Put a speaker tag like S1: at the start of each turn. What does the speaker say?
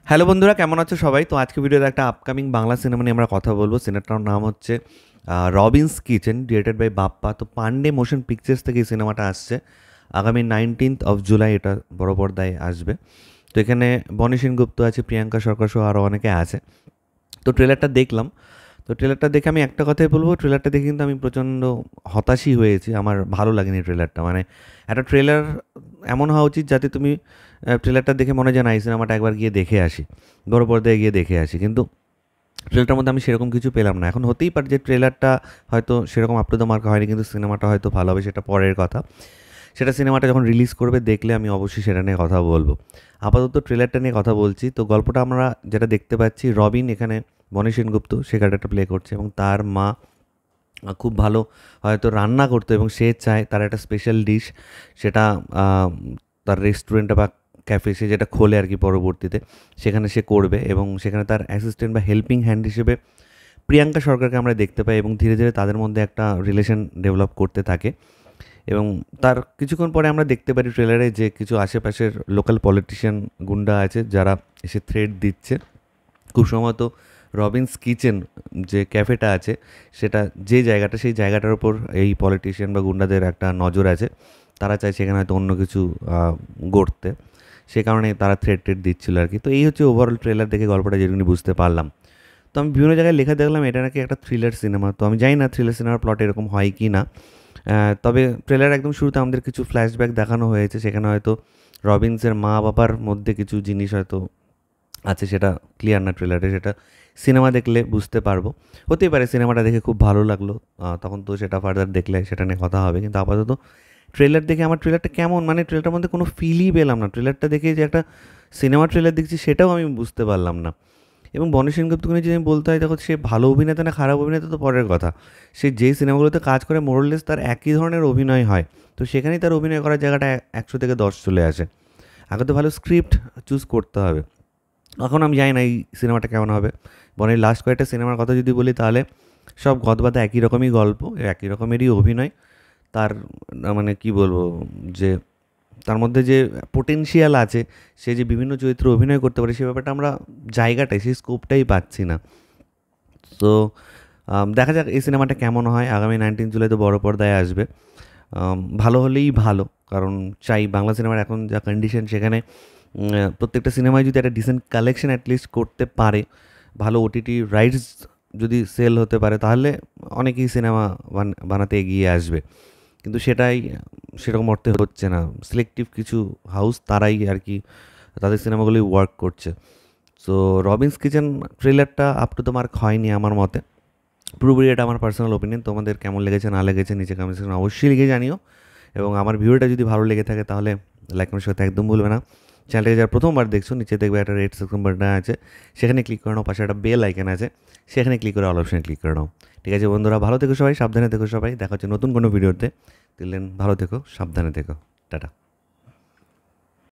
S1: Hello বন্ধুরা, কেমন আছো সবাই? তো আজকে ভিডিওতে একটা আপকামিং বাংলা সিনেমা নিয়ে আমরা কথা বলবো। সিনেমাটার নাম হচ্ছে Robin's Kitchen, directed by Bappa. তো পান্ডে মোশন পিকচার্স থেকে এই সিনেমাটা আসছে। আগামী 19th of July এটা বড় পর্দায় আসবে। তো এখানে বনি সেনগুপ্ত আছে, প্রিয়াঙ্কা সরকার সহ আরও অনেকে আছে। তো ট্রেলারটা দেখলাম। তো ট্রেলারটা দেখে আমি একটা কথাই বলবো, ট্রেলারটা দেখে কিন্তু আমি প্রচণ্ড হতাশই হয়েছি। আমার ভালো লাগেনি ট্রেলারটা। মানে একটা ট্রেলার এমন হওয়া উচিত যাতে তুমি ট্রেলারটা দেখে মনে হয় যে না, এই সিনেমাটা একবার গিয়ে দেখে আসি, বড় পর্দায় গিয়ে দেখে আসি। কিন্তু ট্রেলারটার মধ্যে আমি সেরকম কিছু পেলাম না। এখন হতেই পারে যে ট্রেলারটা হয়তো সেরকম আপ টু দ্য মার্ক হয়নি, কিন্তু সিনেমাটা হয়তো ভালো হবে, সেটা পরের কথা। সেটা সিনেমাটা যখন রিলিজ করবে দেখলে আমি অবশ্যই সেটা নিয়ে কথা বলবো। আপাতত ট্রেলারটা নিয়ে কথা বলছি। তো গল্পটা আমরা যেটা দেখতে পাচ্ছি, রবিন এখানে বনি সেনগুপ্ত সে ক্যারেক্টারটা প্লে করছে এবং তার মা খুব ভালো হয়তো রান্না করতো এবং সে চায় তার একটা স্পেশাল ডিশ, সেটা আহ, তার রেস্টুরেন্টে বা ক্যাফে সে যেটা খোলে আর কি পরবর্তীতে, সেখানে সে করবে। এবং সেখানে তার অ্যাসিস্ট্যান্ট বা হেল্পিং হ্যান্ড হিসেবে প্রিয়াঙ্কা সরকারকে আমরা দেখতে পাই এবং ধীরে ধীরে তাদের মধ্যে একটা রিলেশন ডেভেলপ করতে থাকে। এবং তার কিছুক্ষণ পরে আমরা দেখতে পারি ট্রেলারে যে কিছু আশেপাশের লোকাল পলিটিশিয়ান গুন্ডা আছে যারা এসে থ্রেট দিচ্ছে। খুব সম্ভবত রবিনস কিচেন যে ক্যাফেটা আছে, সেটা যে জায়গাটা, সেই জায়গাটার উপর এই পলিটিশিয়ান বা গুন্ডাদের একটা নজর আছে। তারা চায় সেখানে হয়তো অন্য কিছু গড়তে, সে কারণে তারা থ্রেট ট্রেট দিচ্ছিল আর কি। তো এই হচ্ছে ওভারঅল ট্রেলার দেখে গল্পটা যেটুকুনি বুঝতে পারলাম। তো আমি বিভিন্ন জায়গায় লেখা দেখলাম এটা নাকি একটা থ্রিলার সিনেমা। তো আমি জানি না থ্রিলার সিনেমার প্লট এরকম হয় কি না। তবে ট্রেলার একদম শুরুতে আমাদের কিছু ফ্ল্যাশব্যাক দেখানো হয়েছে, সেখানে হয়তো রবিনসের মা বাবার মধ্যে কিছু জিনিস হয়তো আছে, সেটা ক্লিয়ার না ট্রেলারে, সেটা সিনেমা দেখলে বুঝতে পারবো। হতেই পারে সিনেমাটা দেখে খুব ভালো লাগলো, তখন তো সেটা ফার্দার দেখলে সেটা নিয়ে কথা হবে। কিন্তু আপাতত ট্রেলার দেখে আমার ট্রেলারটা কেমন, মানে ট্রেলারটার মধ্যে কোনো ফিলই পেলাম না। ট্রেলারটা দেখে যে একটা সিনেমা ট্রেলার দেখছি সেটাও আমি বুঝতে পারলাম না। এবং বনি সেনগুপ্তকে নিয়ে যদি আমি বলতে হয়, দেখো সে ভালো অভিনেতা না খারাপ অভিনেতা তো পরের কথা। সে যেই সিনেমাগুলোতে কাজ করে মোরলেস তার একই ধরনের অভিনয় হয়। তো সেখানেই তার অভিনয় করার জায়গাটা 100 থেকে 10 চলে আসে। আগে তো ভালো স্ক্রিপ্ট চুজ করতে হবে। এখন আমি জানি না এই সিনেমাটা কেমন হবে। বনের লাস্ট কয়েকটা সিনেমার কথা যদি বলি, তাহলে সব গদবাদা একই রকমই গল্প, একই রকমেরই অভিনয়। তার মানে কি বলবো, যে তার মধ্যে যে পোটেনশিয়াল আছে, সে যে বিভিন্ন চরিত্রে অভিনয় করতে পারে, সে ব্যাপারটা আমরা জায়গাটাই, সেই স্কোপটাই পাচ্ছি না। তো দেখা যাক এই সিনেমাটা কেমন হয়। আগামী 19 জুলাই তো বড় পর্দায় আসবে। ভালো হলেই ভালো, কারণ চাই বাংলা সিনেমার এখন যা কন্ডিশন, সেখানে প্রত্যেকটা সিনেমায় যদি একটা ডিসেন্ট কালেকশন অ্যাটলিস্ট করতে পারে, ভালো ওটিটি রাইটস যদি সেল হতে পারে, তাহলে অনেকেই সিনেমা বানাতে এগিয়ে আসবে। কিন্তু সেটাই সেরকম অর্থে হচ্ছে না। সিলেক্টিভ কিছু হাউস তারাই আর কি তাদের সিনেমাগুলোই ওয়ার্ক করছে। সো রবিনস কিচেন ট্রেলারটা আপ টু দ্য মার্ক হয়নি আমার মতে। পুরোপুরি এটা আমার পার্সোনাল ওপিনিয়ন। তোমাদের কেমন লেগেছে না লেগেছে নিচে কমেন্ট সেকশনে অবশ্যই লিখে জানিও। এবং আমার ভিডিওটা যদি ভালো লেগে থাকে তাহলে লাইক কমেন্ট করতে একদম ভুলবে না। চ্যানেলটাকে যারা প্রথমবার দেখছো, নিচে দেখবে একটা রেড সাবস্ক্রাইব বাটন আছে, সেখানে ক্লিক করে নাও। পাশে একটা বেল আইকন আছে, সেখানে ক্লিক করে অল অপশানে ক্লিক করে নাও। ঠিক আছে বন্ধুরা, ভালো থেকো সবাই, সাবধানে থেকো সবাই। দেখা হচ্ছে নতুন কোনো ভিডিওতে। দিলেন ভালো থেকো, সাবধানে থেকো। টাটা।